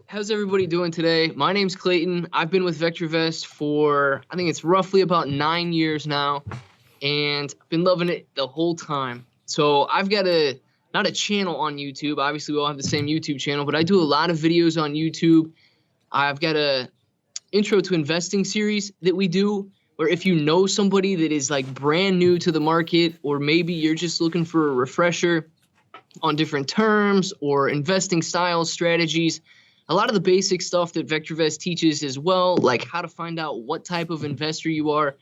How's everybody doing today? My name's Clayton. I've been with VectorVest for, I think it's roughly about 9 years now, and I've been loving it the whole time. So I've got not a channel on YouTube. Obviously, we all have the same YouTube channel, but I do a lot of videos on YouTube. I've got a intro to investing series that we do, where if you know somebody that is like brand new to the market, or maybe you're just looking for a refresher on different terms or investing styles, strategies, a lot of the basic stuff that VectorVest teaches as well, like how to find out what type of investor you are.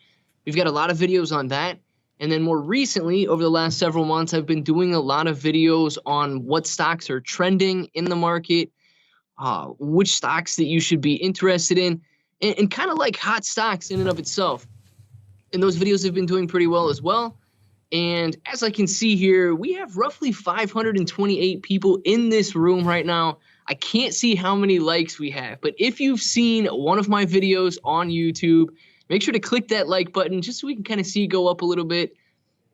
We've got a lot of videos on that. And then more recently, over the last several months, I've been doing a lot of videos on what stocks are trending in the market, which stocks that you should be interested in, and kind of like hot stocks in and of itself. And those videos have been doing pretty well as well. And as I can see here, we have roughly 528 people in this room right now. I can't see how many likes we have, but if you've seen one of my videos on YouTube, make sure to click that like button just so we can kind of see it go up a little bit.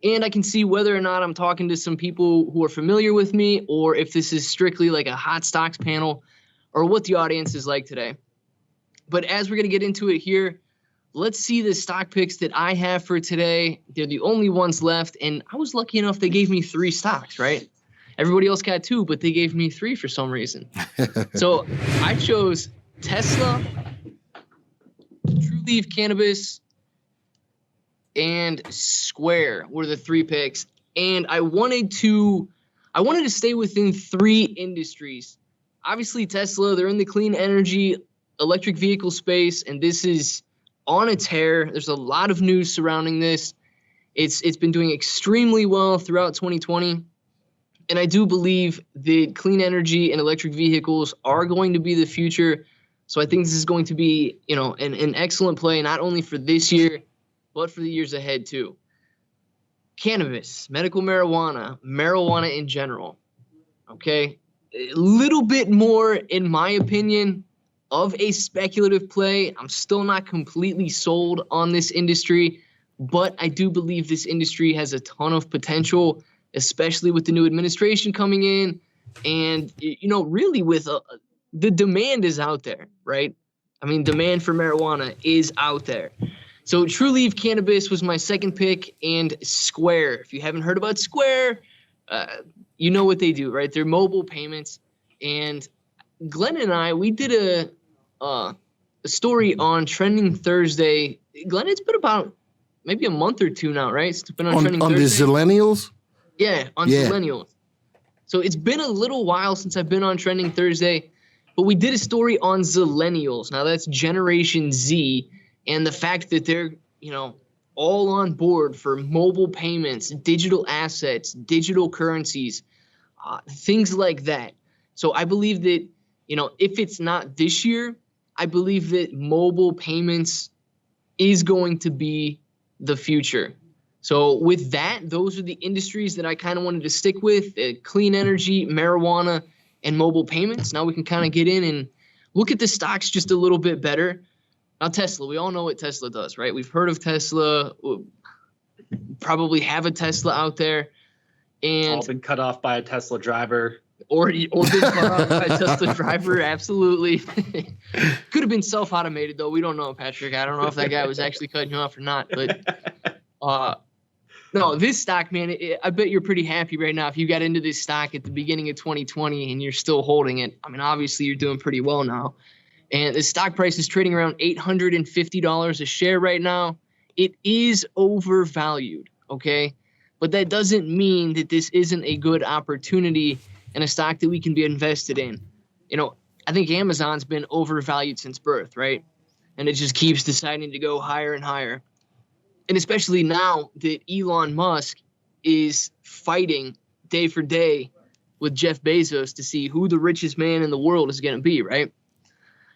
And I can see whether or not I'm talking to some people who are familiar with me, or if this is strictly like a hot stocks panel, or what the audience is like today. But as we're going to get into it here, let's see the stock picks that I have for today. They're the only ones left, and I was lucky enough they gave me 3 stocks, right? Everybody else got 2, but they gave me 3 for some reason. So I chose Tesla, True Cannabis, and Square were the 3 picks. And I wanted to stay within 3 industries. Obviously, Tesla, they're in the clean energy, electric vehicle space, and this is on a tear. There's a lot of news surrounding this. It's been doing extremely well throughout 2020. And I do believe that clean energy and electric vehicles are going to be the future. So I think this is going to be, an excellent play, not only for this year, but for the years ahead too. Cannabis, medical marijuana in general. Okay. A little bit more, in my opinion, of a speculative play. I'm still not completely sold on this industry, but I do believe this industry has a ton of potential, especially with the new administration coming in. And, really with the demand is out there, right? I mean, demand for marijuana is out there. So True Leaf Cannabis was my second pick, and Square. If you haven't heard about Square, you know what they do, right? They're mobile payments. And Glenn and I, we did a story on Trending Thursday. Glenn, it's been about maybe a month or 2 now, right? It's been on Trending Thursday. On the Zillennials? Yeah, on Zillennials. So it's been a little while since I've been on Trending Thursday, but we did a story on Zillennials. Now that's Generation Z, and the fact that they're, all on board for mobile payments, digital assets, digital currencies, things like that. So I believe that, if it's not this year, I believe that mobile payments is going to be the future. So with that, those are the industries that I kind of wanted to stick with: clean energy, marijuana, and mobile payments. Now we can kind of get in and look at the stocks just a little bit better. Now Tesla, we all know what Tesla does, right? We've heard of Tesla, probably have a Tesla out there. And all been cut off by a Tesla driver. Or been cut off by a Tesla driver, absolutely. Could have been self-automated, though. We don't know, Patrick. I don't know if that guy was actually cutting you off or not. But no, this stock, man, I bet you're pretty happy right now if you got into this stock at the beginning of 2020 and you're still holding it. I mean, obviously you're doing pretty well now. And the stock price is trading around $850 a share right now. It is overvalued, okay? But that doesn't mean that this isn't a good opportunity and a stock that we can be invested in. I think Amazon's been overvalued since birth, right? And it just keeps deciding to go higher and higher. And especially now that Elon Musk is fighting day for day with Jeff Bezos to see who the richest man in the world is going to be, right?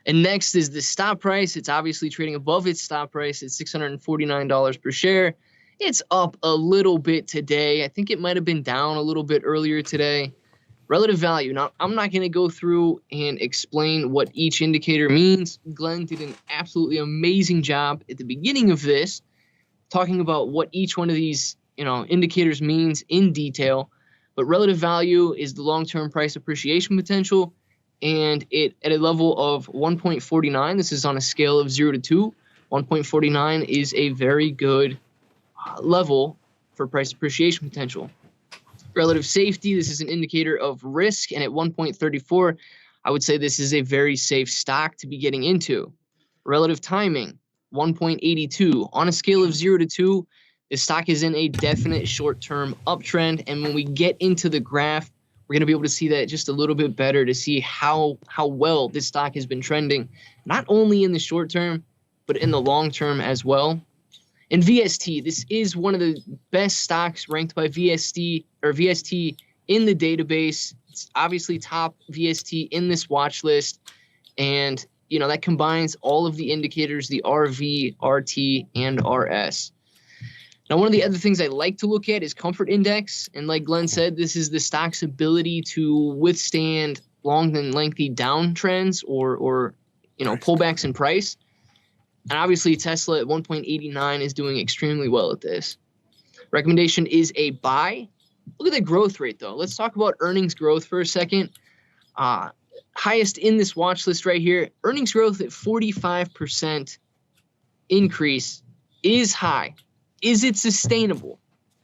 And next is the stock price. It's obviously trading above its stock price at $649 per share. It's up a little bit today. I think it might have been down a little bit earlier today. Relative value. Now, I'm not going to go through and explain what each indicator means. Glenn did an absolutely amazing job at the beginning of this, talking about what each one of these, indicators means in detail. But relative value is the long-term price appreciation potential. and it at a level of 1.49. This is on a scale of 0 to 2. 1.49 is a very good level for price appreciation potential. Relative safety, this is an indicator of risk, and at 1.34, I would say this is a very safe stock to be getting into. Relative timing, 1.82. On a scale of 0 to 2, the stock is in a definite short-term uptrend, and when we get into the graph, we're going to be able to see that just a little bit better to see how well this stock has been trending, not only in the short term, but in the long term as well. And VST, this is one of the best stocks ranked by VST in the database. It's obviously top VST in this watch list, and that combines all of the indicators, the RV, RT, and RS. Now, one of the other things I like to look at is comfort index. And like Glenn said, this is the stock's ability to withstand long and lengthy downtrends or pullbacks in price. And obviously, Tesla at 1.89 is doing extremely well at this. Recommendation is a buy. Look at the growth rate, though. Let's talk about earnings growth for a second. Highest in this watch list right here. Earnings growth at 45% increase is high. Is it sustainable?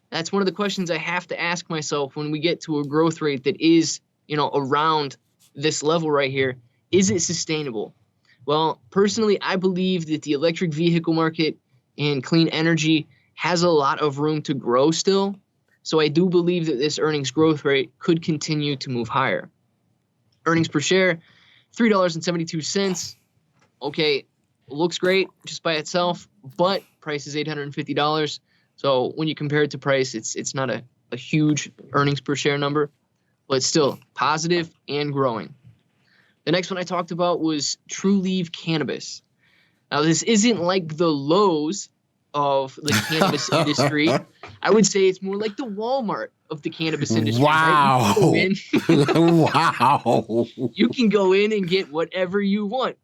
That's one of the questions I have to ask myself when we get to a growth rate that is, around this level right here. Is it sustainable? Well, personally, I believe that the electric vehicle market and clean energy has a lot of room to grow still. So I do believe that this earnings growth rate could continue to move higher. Earnings per share, $3.72. Okay, looks great just by itself, but price is $850. So when you compare it to price, it's not a huge earnings per share number, but it's still positive and growing. The next one I talked about was Trulieve Cannabis. Now, this isn't like the Lowe's of the cannabis industry. I would say it's more like the Walmart of the cannabis industry. Wow. Right? Wow. You can go in and get whatever you want.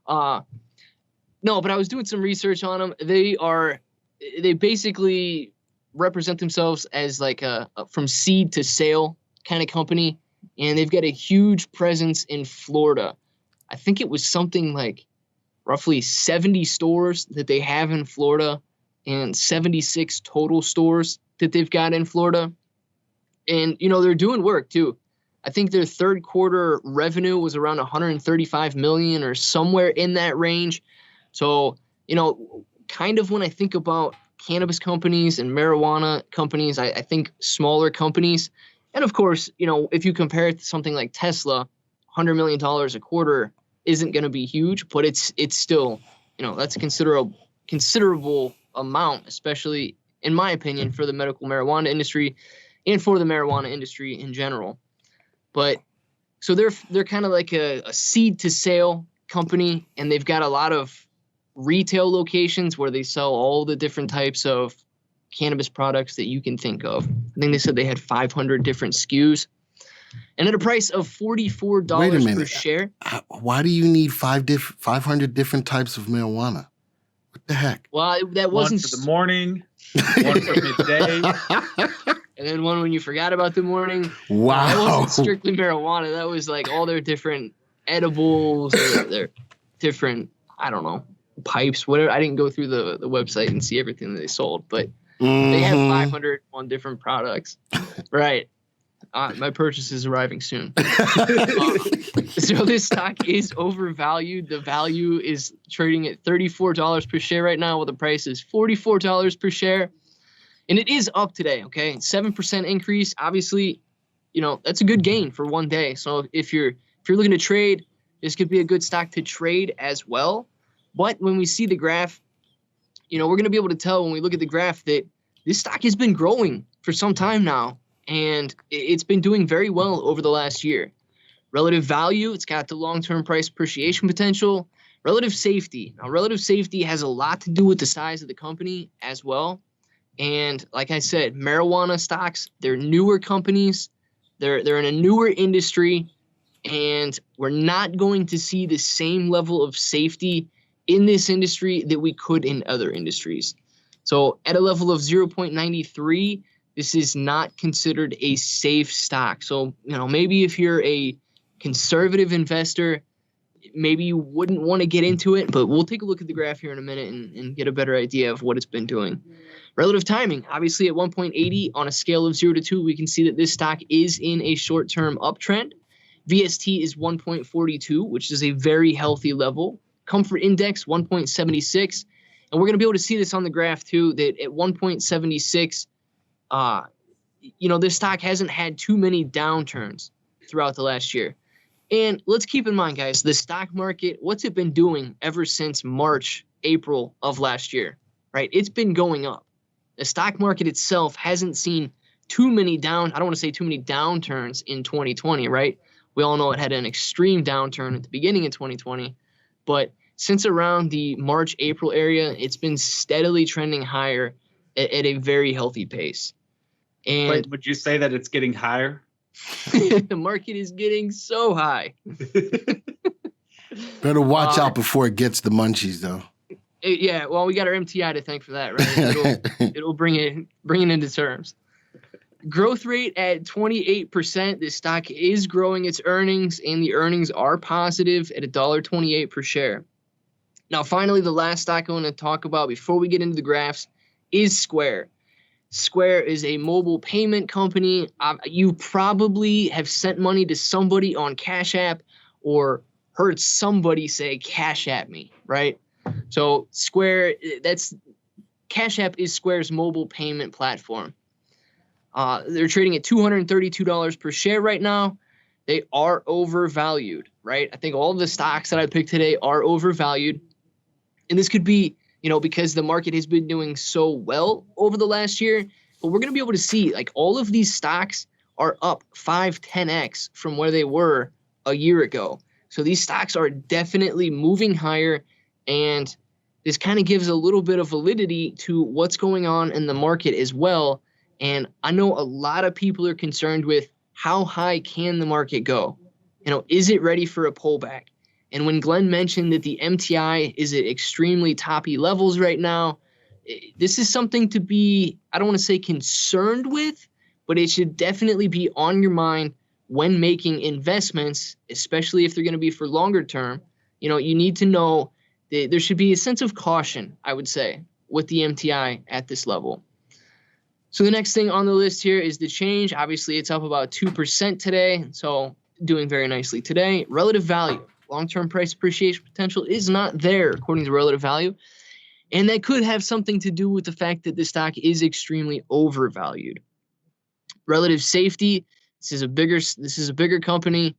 No, but I was doing some research on them. They basically represent themselves as like a from seed to sale kind of company. And they've got a huge presence in Florida. I think it was something like roughly 70 stores that they have in Florida and 76 total stores that they've got in Florida. And, they're doing work too. I think their third quarter revenue was around 135 million or somewhere in that range. So, kind of when I think about cannabis companies and marijuana companies, I think smaller companies. And of course, if you compare it to something like Tesla, $100 million a quarter isn't going to be huge, but it's still, that's a considerable amount, especially in my opinion, for the medical marijuana industry and for the marijuana industry in general. But so they're kind of like a seed to sale company, and they've got a lot of retail locations where they sell all the different types of cannabis products that you can think of. I think they said they had 500 different SKUs, and at a price of $44 per share. Why do you need 500 different types of marijuana? What the heck? Well, that wasn't one for the morning, one for midday, and then one when you forgot about the morning. Wow. That wasn't strictly marijuana. That was like all their different edibles, or their different, I don't know, pipes, whatever. I didn't go through the website and see everything that they sold, but they have 501 different products. Right. My purchase is arriving soon. So this stock is overvalued. The value is trading at $34 per share right now, while the price is $44 per share. And it is up today, okay? 7% increase. Obviously, that's a good gain for one day. So if you're looking to trade, this could be a good stock to trade as well. But when we see the graph, we're going to be able to tell when we look at the graph that this stock has been growing for some time now, and it's been doing very well over the last year. Relative value, it's got the long-term price appreciation potential. Relative safety. Now, relative safety has a lot to do with the size of the company as well. And like I said, marijuana stocks, they're newer companies. They're in a newer industry, and we're not going to see the same level of safety in this industry that we could in other industries. So at a level of 0.93, this is not considered a safe stock. So, maybe if you're a conservative investor, maybe you wouldn't want to get into it, but we'll take a look at the graph here in a minute and get a better idea of what it's been doing. Relative timing, obviously at 1.80 on a scale of 0 to 2, we can see that this stock is in a short-term uptrend. VST is 1.42, which is a very healthy level. Comfort index, 1.76. And we're going to be able to see this on the graph too, that at 1.76, this stock hasn't had too many downturns throughout the last year. And let's keep in mind, guys, the stock market, what's it been doing ever since March, April of last year, right? It's been going up. The stock market itself hasn't seen too many I don't want to say too many downturns in 2020, right? We all know it had an extreme downturn at the beginning of 2020, but since around the March, April area, it's been steadily trending higher at a very healthy pace. And Wait, would you say that it's getting higher? the market is getting so high. Better watch out before it gets the munchies, though. Yeah, well, we got our MTI to thank for that, right? It'll bring it into terms. Growth rate at 28%. This stock is growing its earnings, and the earnings are positive at $1.28 per share. Now, finally, the last stock I want to talk about before we get into the graphs is Square. Square is a mobile payment company. You probably have sent money to somebody on Cash App or heard somebody say Cash App me, right? So Square, Cash App is Square's mobile payment platform. They're trading at $232 per share right now. They are overvalued, right? I think all of the stocks that I picked today are overvalued. And this could be, because the market has been doing so well over the last year. But we're going to be able to see, like, all of these stocks are up 5-10x from where they were a year ago. So these stocks are definitely moving higher. And this kind of gives a little bit of validity to what's going on in the market as well. And I know a lot of people are concerned with how high can the market go? Is it ready for a pullback? And when Glenn mentioned that the MTI is at extremely toppy levels right now, this is something to be, I don't want to say concerned with, but it should definitely be on your mind when making investments, especially if they're going to be for longer term. You need to know that there should be a sense of caution, I would say, with the MTI at this level. So the next thing on the list here is the change. Obviously, it's up about 2% today, so doing very nicely today. Relative value. Long-term price appreciation potential is not there according to relative value. And that could have something to do with the fact that the stock is extremely overvalued. Relative safety, this is a bigger company.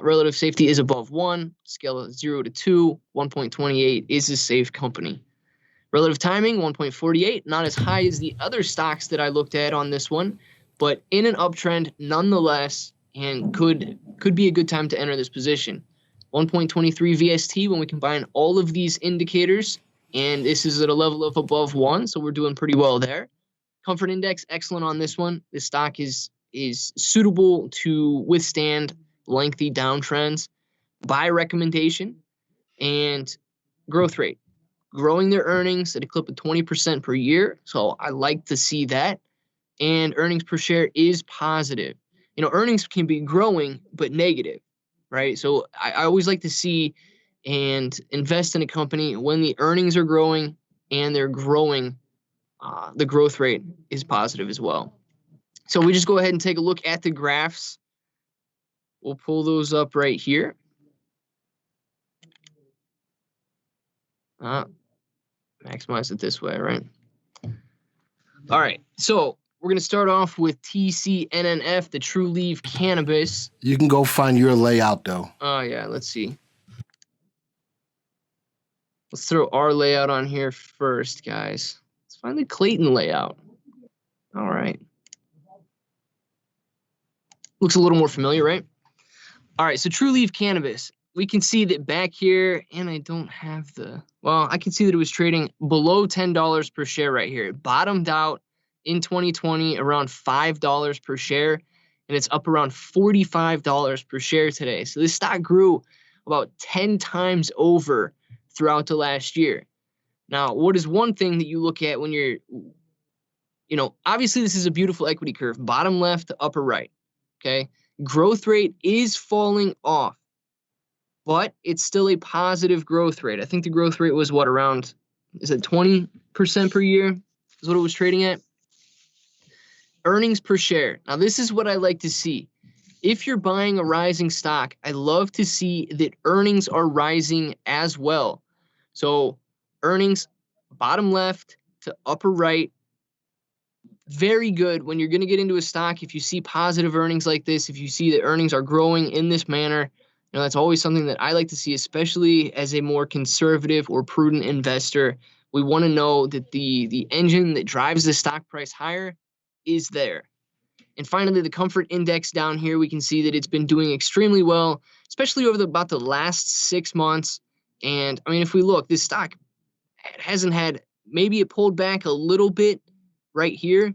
Relative safety is above 1, scale of 0 to 2, 1.28 is a safe company. Relative timing, 1.48, not as high as the other stocks that I looked at on this one, but in an uptrend nonetheless, and could be a good time to enter this position. 1.23 VST when we combine all of these indicators, and this is at a level of above 1, so we're doing pretty well there. Comfort index, excellent on this one. This stock is suitable to withstand lengthy downtrends. Buy recommendation. And growth rate. Growing their earnings at a clip of 20% per year, so I like to see that. And earnings per share is positive. Earnings can be growing, but negative, right? So I always like to see and invest in a company when the earnings are growing and they're growing, the growth rate is positive as well. So we just go ahead and take a look at the graphs. We'll pull those up right here. Maximize it this way, right? All right, so we're going to start off with TCNNF, the True Leaf Cannabis. You can go find your layout, though. Oh, yeah, let's see. Let's throw our layout on here first, guys. Let's find the Clayton layout. All right. Looks a little more familiar, right? All right, so True Leaf Cannabis. We can see that back here, and I don't have I can see that it was trading below $10 per share right here. It bottomed out in 2020 around $5 per share, and it's up around $45 per share today. So this stock grew about 10 times over throughout the last year. Now, what is one thing that you look at when you're, obviously this is a beautiful equity curve, bottom left to upper right, okay? growth rate is falling off, but it's still a positive growth rate. I think the growth rate was around, is it 20% per year is what it was trading at? Earnings per share. Now, this is what I like to see. If you're buying a rising stock, I love to see that earnings are rising as well. So earnings, bottom left to upper right, very good when you're going to get into a stock. If you see positive earnings like this, if you see that earnings are growing in this manner, that's always something that I like to see, especially as a more conservative or prudent investor. We want to know that the engine that drives the stock price higher is there. And finally, the comfort index down here, we can see that it's been doing extremely well, especially over about the last 6 months. And I mean, if we look, this stock hasn't had, maybe it pulled back a little bit right here,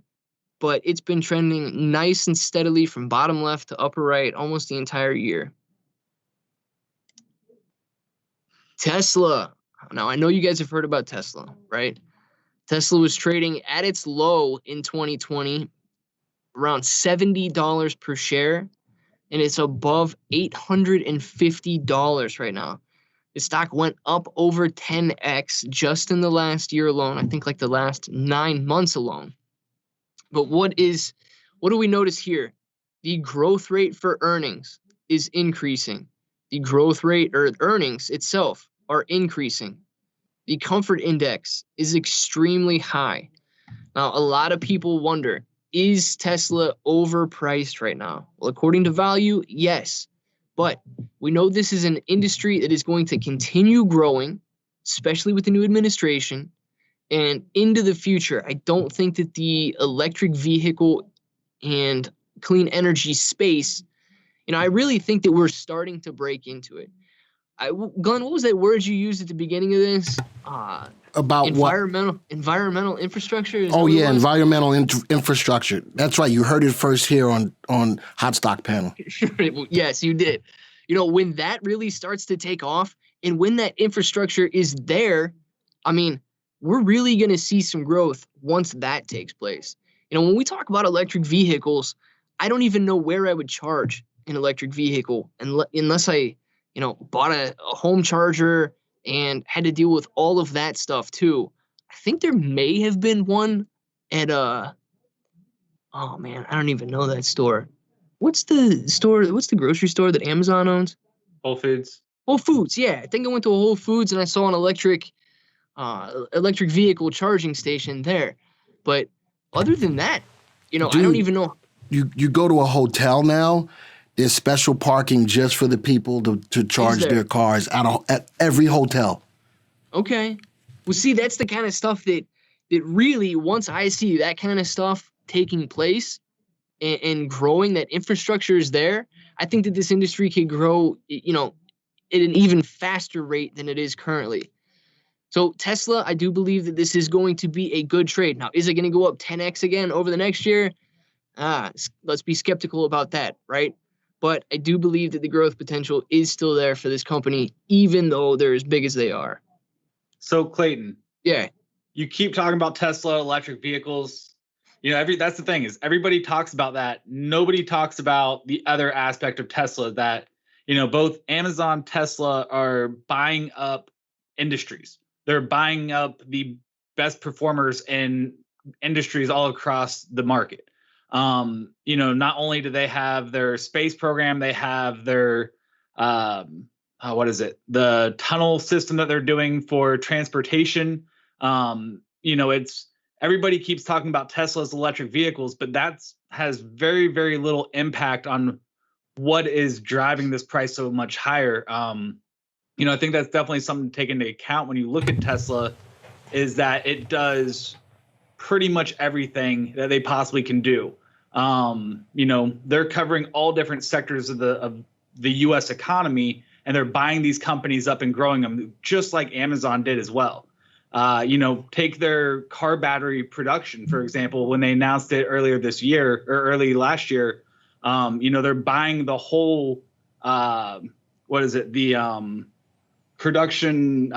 but it's been trending nice and steadily from bottom left to upper right almost the entire year. Tesla. Now, I know you guys have heard about Tesla, right? Tesla was trading at its low in 2020, around $70 per share, and it's above $850 right now. The stock went up over 10x just in the last year alone. I think like the last 9 months alone. But what do we notice here? The growth rate for earnings is increasing. The growth rate or earnings itself are increasing. The comfort index is extremely high. Now, a lot of people wonder, is Tesla overpriced right now? Well, according to value, yes. But we know this is an industry that is going to continue growing, especially with the new administration, and into the future. I don't think that the electric vehicle and clean energy space, I really think that we're starting to break into it. Glenn, what was that word you used at the beginning of this? About environmental infrastructure? Oh, yeah, environmental infrastructure. That's right. You heard it first here on Hot Stock Panel. Yes, you did. When that really starts to take off and when that infrastructure is there, I mean, we're really going to see some growth once that takes place. When we talk about electric vehicles, I don't even know where I would charge an electric vehicle unless I, bought a home charger and had to deal with all of that stuff too. I think there may have been one at oh man, I don't even know that store. What's the grocery store that Amazon owns? Whole Foods. Whole Foods, yeah. I think I went to a Whole Foods and I saw an electric vehicle charging station there. But other than that, Dude, I don't even know. You go to a hotel now, there's special parking just for the people to charge their cars at every hotel. Okay. Well, see, that's the kind of stuff that really, once I see that kind of stuff taking place and growing, that infrastructure is there, I think that this industry can grow, at an even faster rate than it is currently. So Tesla, I do believe that this is going to be a good trade. Now, is it going to go up 10x again over the next year? Let's be skeptical about that, right? But I do believe that the growth potential is still there for this company, even though they're as big as they are. So Clayton, yeah, you keep talking about Tesla electric vehicles. That's the thing is everybody talks about that. Nobody talks about the other aspect of Tesla that, both Amazon, Tesla are buying up industries. They're buying up the best performers in industries all across the market. Not only do they have their space program, they have their, the tunnel system that they're doing for transportation. It's everybody keeps talking about Tesla's electric vehicles, but has very, very little impact on what is driving this price so much higher. I think that's definitely something to take into account when you look at Tesla, is that it does pretty much everything that they possibly can do. They're covering all different sectors of the U.S. economy, and they're buying these companies up and growing them, just like Amazon did as well. Take their car battery production, for example, when they announced it earlier this year or early last year. They're buying the whole production,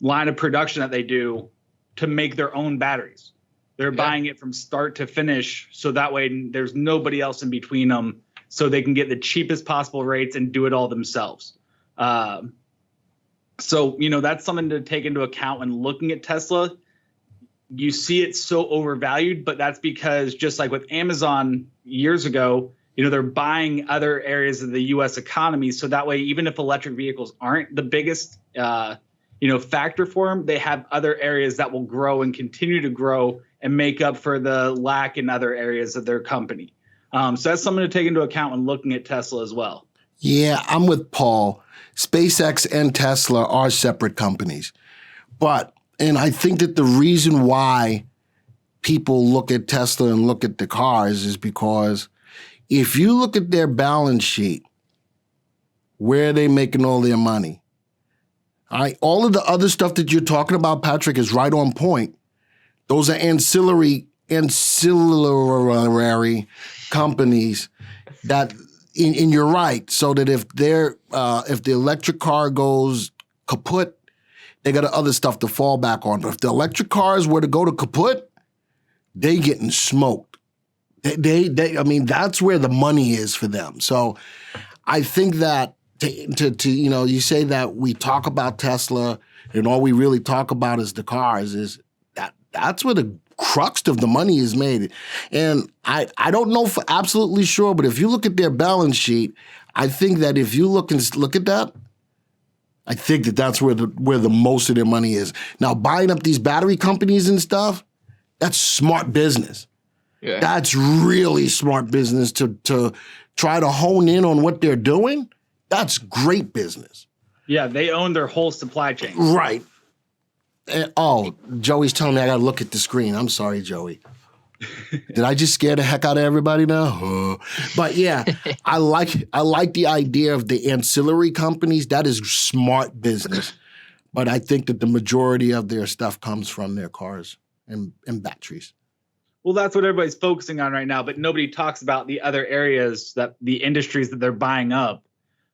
line of production that they do to make their own batteries. They're buying it from start to finish, so that way there's nobody else in between them, so they can get the cheapest possible rates and do it all themselves. So, that's something to take into account when looking at Tesla. You see it's so overvalued, but that's because just like with Amazon years ago, they're buying other areas of the U.S. economy. So that way, even if electric vehicles aren't the biggest, factor for them, they have other areas that will grow and continue to grow and make up for the lack in other areas of their company. So that's something to take into account when looking at Tesla as well. Yeah, I'm with Paul. SpaceX and Tesla are separate companies. And I think that the reason why people look at Tesla and look at the cars is because if you look at their balance sheet, where are they making all their money? All of the other stuff that you're talking about, Patrick, is right on point. Those are ancillary companies that, and you're right, so that if the electric car goes kaput, they got other stuff to fall back on. But if the electric cars were to go to kaput, they getting smoked. That's where the money is for them. So I think that you say that we talk about Tesla and all we really talk about is the cars, is that's where the crux of the money is made. And I don't know for absolutely sure, but if you look at their balance sheet, I think that if you look at that, I think that that's where the most of their money is. Now, buying up these battery companies and stuff, that's smart business. Yeah. That's really smart business to try to hone in on what they're doing. That's great business. Yeah, they own their whole supply chain. Right. Joey's telling me I got to look at the screen. I'm sorry, Joey. Did I just scare the heck out of everybody now? But yeah, I like the idea of the ancillary companies. That is smart business. But I think that the majority of their stuff comes from their cars and batteries. Well, that's what everybody's focusing on right now, but nobody talks about the other areas, that the industries that they're buying up.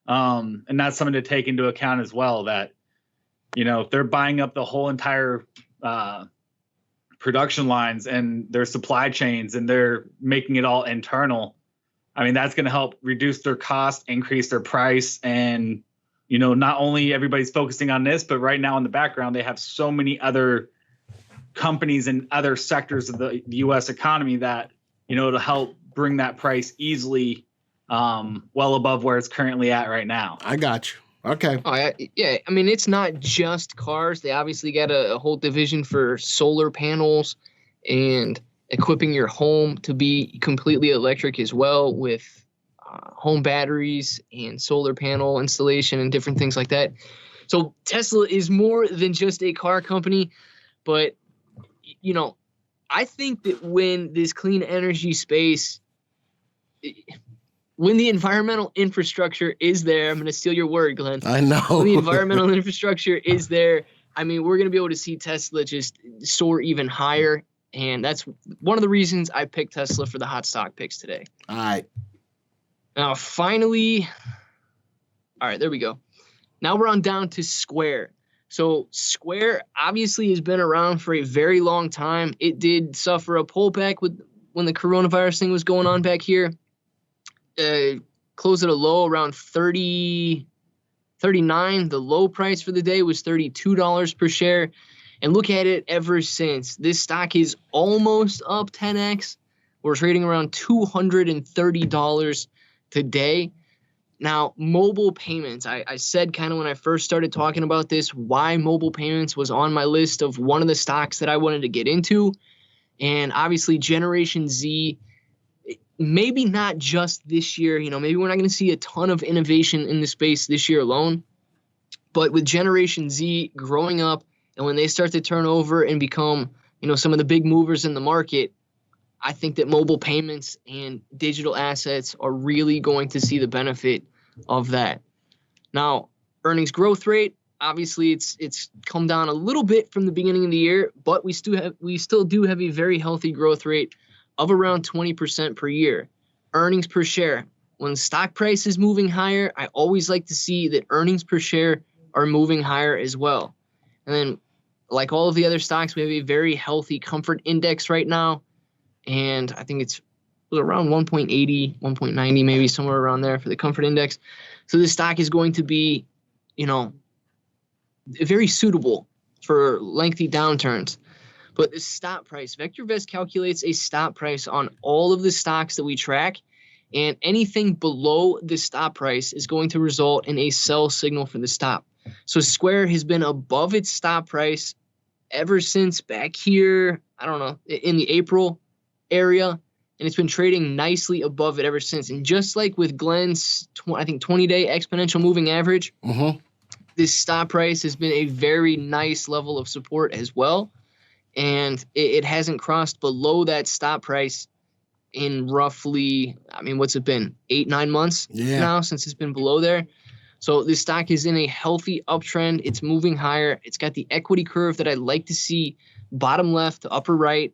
And that's something to take into account as well, that, if they're buying up the whole entire production lines and their supply chains and they're making it all internal, that's going to help reduce their cost, increase their price. And, not only everybody's focusing on this, but right now in the background, they have so many other companies and other sectors of the U.S. economy that, to help bring that price easily well above where it's currently at right now. I got you. Okay. Oh, yeah. It's not just cars. They obviously got a whole division for solar panels and equipping your home to be completely electric as well, with home batteries and solar panel installation and different things like that. So Tesla is more than just a car company, but I think that when this clean energy space, when the environmental infrastructure is there, I'm going to steal your word, Glenn. I know. When the environmental infrastructure is there, we're going to be able to see Tesla just soar even higher. And that's one of the reasons I picked Tesla for the hot stock picks today. All right. Now, finally, all right, there we go. Now we're on down to Square. So Square obviously has been around for a very long time. It did suffer a pullback when the coronavirus thing was going on back here. Closed at a low around 39. The low price for the day was $32 per share. And look at it ever since. This stock is almost up 10x. We're trading around $230 today. Now, mobile payments. I said kind of when I first started talking about this, why mobile payments was on my list of one of the stocks that I wanted to get into. And obviously, Generation Z, maybe not just this year. Maybe we're not going to see a ton of innovation in the space this year alone. But with Generation Z growing up, and when they start to turn over and become, some of the big movers in the market, I think that mobile payments and digital assets are really going to see the benefit of that. Now, earnings growth rate, obviously it's come down a little bit from the beginning of the year, but we still do have a very healthy growth rate of around 20% per year. Earnings per share, when stock price is moving higher, I always like to see that earnings per share are moving higher as well. And then like all of the other stocks, we have a very healthy comfort index right now. And I think it's around 1.80, 1.90, maybe somewhere around there for the comfort index. So this stock is going to be, very suitable for lengthy downturns. But the stop price, VectorVest calculates a stop price on all of the stocks that we track, and anything below the stop price is going to result in a sell signal for the stop. So Square has been above its stop price ever since back here, I don't know, in the April area, and it's been trading nicely above it ever since. And just like with Glenn's, I think, 20-day exponential moving average, this stop price has been a very nice level of support as well. And it hasn't crossed below that stop price in roughly, what's it been, 8-9 months now since it's been below there. So this stock is in a healthy uptrend. It's moving higher. It's got the equity curve that I like to see, bottom left to upper right.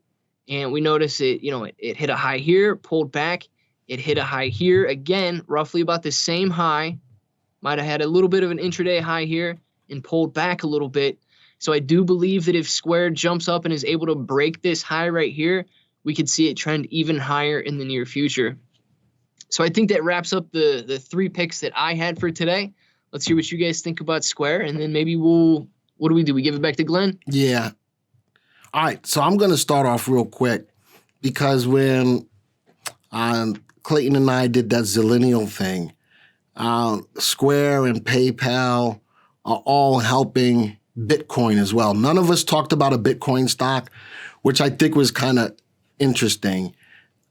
And we notice it, it hit a high here, pulled back. It hit a high here again, roughly about the same high. Might have had a little bit of an intraday high here and pulled back a little bit. So I do believe that if Square jumps up and is able to break this high right here, we could see it trend even higher in the near future. So I think that wraps up the 3 picks that I had for today. Let's hear what you guys think about Square, and then maybe what do? We give it back to Glenn? Yeah. All right, so I'm going to start off real quick because when Clayton and I did that Zillennial thing, Square and PayPal are all helping Bitcoin as well. None of us talked about a Bitcoin stock, which I think was kind of interesting.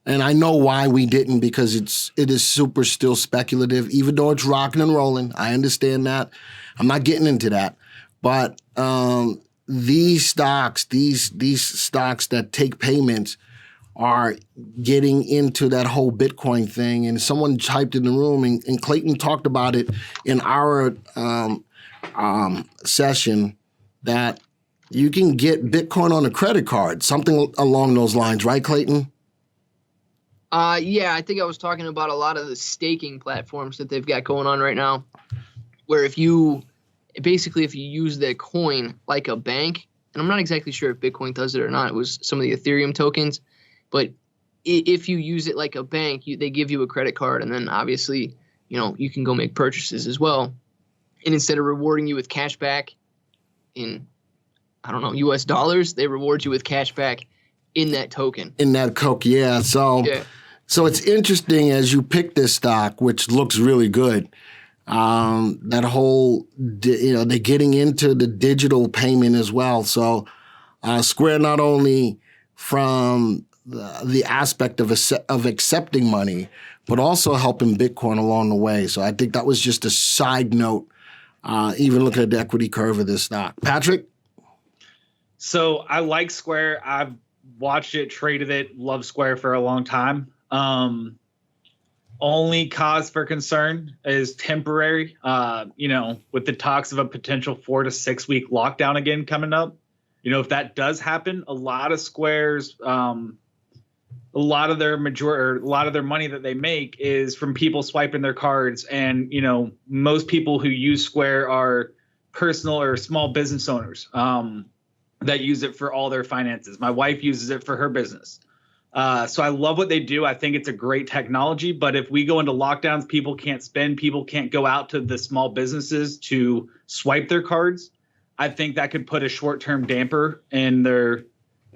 And I know why we didn't, because it is super still speculative, even though it's rocking and rolling. I understand that. I'm not getting into that. But these stocks that take payments are getting into that whole Bitcoin thing. And someone typed in the room, and Clayton talked about it in our session, that you can get Bitcoin on a credit card, something along those lines, right, Clayton? Yeah, I think I was talking about a lot of the staking platforms that they've got going on right now, where if you use the coin like a bank, and I'm not exactly sure if Bitcoin does it or not, it was some of the Ethereum tokens, but if you use it like a bank, they give you a credit card, and then obviously, you can go make purchases as well. And instead of rewarding you with cash back in, I don't know, US dollars, they reward you with cash back in that token. In that Coke, yeah. So it's interesting as you pick this stock, which looks really good. That whole, they're getting into the digital payment as well. So Square, not only from the aspect of accepting money, but also helping Bitcoin along the way. So I think that was just a side note, even looking at the equity curve of this stock. Patrick? So I like Square. I've watched it, traded it, loved Square for a long time. Only cause for concern is temporary. With the talks of a potential 4 to 6 week lockdown again coming up, if that does happen, a lot of Square's, a lot of their money that they make is from people swiping their cards. And, most people who use Square are personal or small business owners, that use it for all their finances. My wife uses it for her business. So I love what they do. I think it's a great technology, but if we go into lockdowns, people can't spend, people can't go out to the small businesses to swipe their cards. I think that could put a short-term damper in their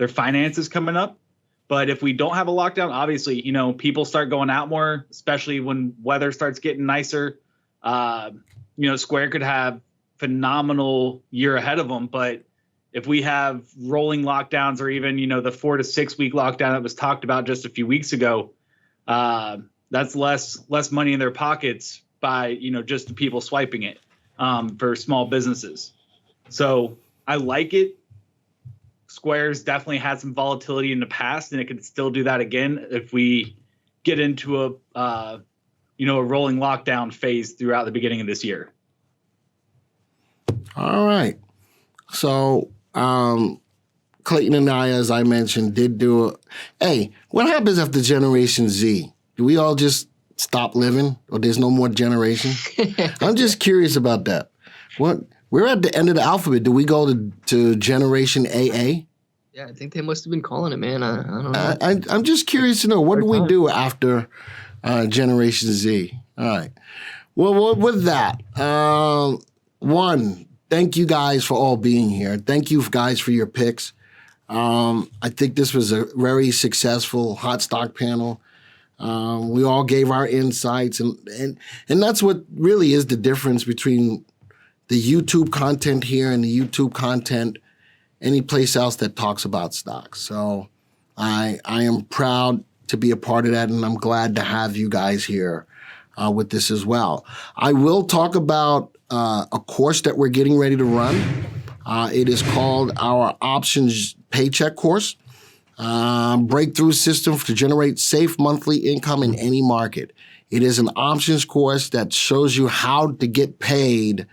finances coming up. But if we don't have a lockdown, obviously, people start going out more, especially when weather starts getting nicer. Square could have phenomenal year ahead of them, but if we have rolling lockdowns or even, the 4 to 6 week lockdown that was talked about just a few weeks ago, that's less money in their pockets by, just the people swiping it for small businesses. So I like it. Square's definitely had some volatility in the past, and it could still do that again if we get into a rolling lockdown phase throughout the beginning of this year. All right. So Clayton and I, as I mentioned, did do what happens after Generation Z? Do we all just stop living, or there's no more generation? I'm just curious about that. Where We're at the end of the alphabet. Do we go to generation AA? Yeah, I think they must have been calling it, man. I don't know. I'm just curious to know, what do we do after Generation Z? All right. Well, with that, one, thank you guys for all being here. Thank you guys for your picks. I think this was a very successful hot stock panel. We all gave our insights, and that's what really is the difference between the YouTube content here and the YouTube content any place else that talks about stocks. So I am proud to be a part of that, and I'm glad to have you guys here with this as well. I will talk about a course that we're getting ready to run. It is called our Options Paycheck course, Breakthrough System to Generate Safe Monthly Income in Any Market. It is an options course that shows you how to get paid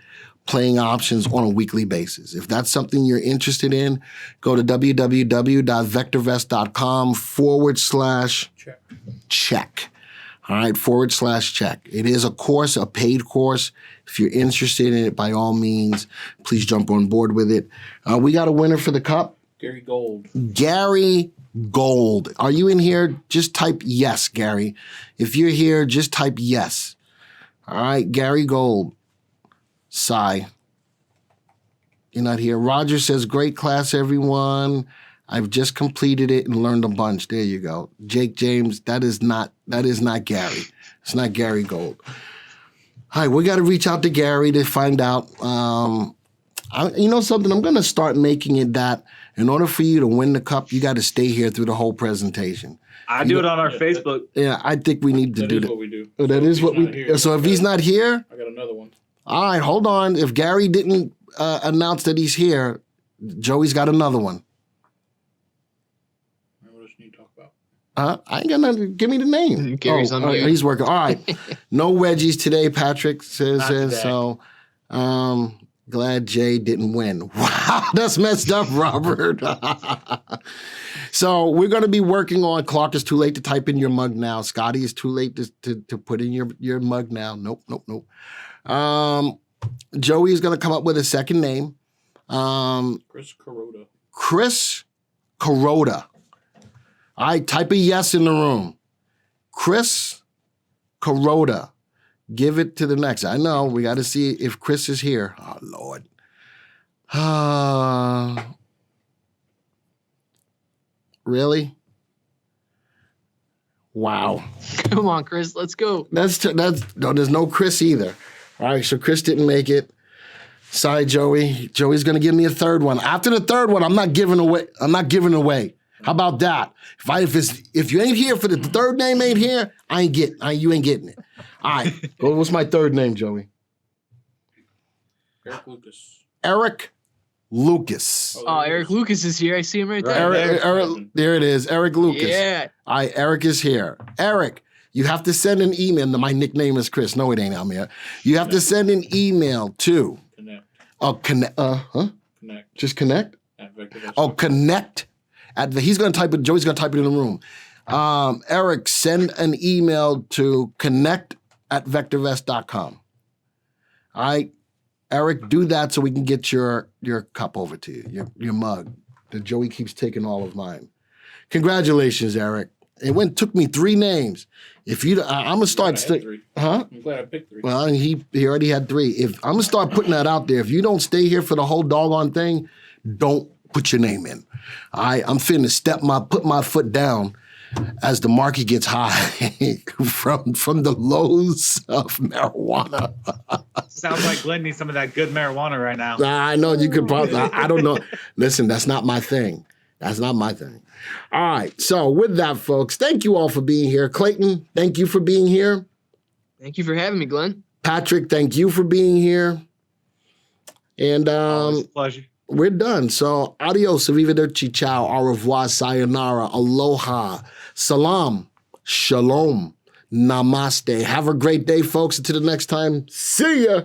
playing options on a weekly basis. If that's something you're interested in, go to www.vectorvest.com/check. All right, /check. It is a course, a paid course. If you're interested in it, by all means, please jump on board with it. We got a winner for the cup. Gary Gold. Gary Gold. Are you in here? Just type yes, Gary. If you're here, just type yes. All right, Gary Gold. Sigh. You're not here. Roger says, great class, everyone. I've just completed it and learned a bunch. There you go. Jake James, that is not Gary. It's not Gary Gold. All right, we got to reach out to Gary to find out. You know something? I'm going to start making it that in order for you to win the cup, you got to stay here through the whole presentation. I do it on our Facebook. Yeah, I think we need to do that. That is what we do. Oh, that is what we do. So if he's not here, I got another one. all right, hold on. If Gary didn't announce that he's here, Joey's got another one. What else you need to talk about? I ain't got nothing. Give me the name. Gary's on mute. He's working. All right. No wedgies today, Patrick says. Not today. So glad Jay didn't win. Wow, that's messed up, Robert. So we're going to be working on Clark is too late to type in your mug now. Scotty is too late to put in your mug now. Nope. Joey is going to come up with a second name. Chris Kuroda. Chris Kuroda. All right, type a yes in the room. Chris Kuroda. Give it to the next. I know, we got to see if Chris is here. Oh, Lord. Really? Wow. Come on, Chris. Let's go. That's no, there's no Chris either. All right, so Chris didn't make it. Sorry, Joey. Joey's gonna give me a third one. After the third one, I'm not giving away. How about that? If you ain't here for the third name ain't here, you ain't getting it. All right. What's my third name, Joey? Eric Lucas. Eric Lucas. Oh, Eric Lucas is here. I see him right there. Eric, there it is. Eric Lucas. Yeah. All right, Eric is here. Eric, you have to send an email. My nickname is Chris. No, it ain't Amir. You have to send an email to Connect. Connect. Connect. Just connect. At VectorVest. Connect. Joey's gonna type it in the room. Eric, send an email to connect@vectorvest.com. All right. Eric, do that so we can get your cup over to you, your mug. That Joey keeps taking all of mine. Congratulations, Eric. It took me 3 names. If you, I'm gonna start. Three. Huh? I'm glad I picked 3. Well, he already had 3. If I'm gonna start putting that out there, if you don't stay here for the whole doggone thing, don't put your name in. All right, I'm finna put my foot down as the market gets high from the lows of marijuana. Sounds like Glenn needs some of that good marijuana right now. I know you could probably. I don't know. Listen, that's not my thing. That's not my thing. All right. So with that, folks, thank you all for being here. Clayton, thank you for being here. Thank you for having me, Glenn. Patrick, thank you for being here. And Always a pleasure. we're done. So adios, arrivederci, ciao, au revoir, sayonara, aloha, salam, shalom, namaste. Have a great day, folks. Until the next time, see ya.